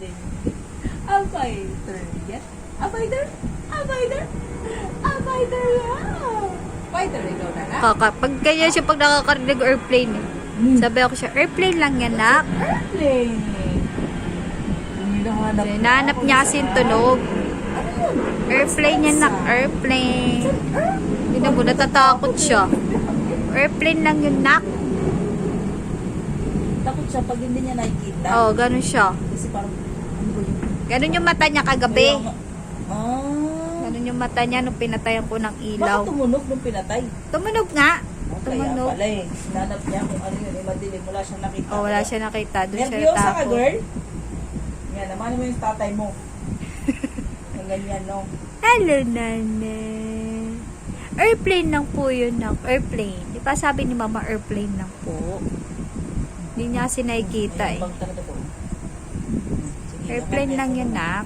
din. A fighter yan. A fighter? A fighter? A fighter yan. Fighter, ikaw na na. Pag ganyan siya pag nakakarinig airplane eh. Sabi ako siya, airplane lang yan, nak. Airplane. Hinahanap niya kasi yung tunog. Airplane yan, nak. Airplane. Hindi na mo, natatakot siya. Airplane lang yun, nak. Takot siya pag hindi niya nakikita. Oo, ganun siya. Kasi parang, ano ba yun? Ganun yung mata niya kagabi. Ganun Yung mata niya nung pinatayan ko ng ilaw. Bakit tumunog nung pinatay? Tumunog nga. Kaya Tumunog. pala eh. Nanap niya kung ano yun. Madilim. Wala siyang nakita. Oh, wala siya nakita. Doon siya Nervyosa ka, natakot. girl? Yan, naman mo yung tatay mo. Yung ganyan, no? Hello, nanay. Airplane lang po yun, nak. Airplane. Di ba sabi ni mama, airplane lang po. Hindi niya kasi nakikita eh. Bang talaga to. Sige, Airplane nakakaya lang ko yun, naman. nak.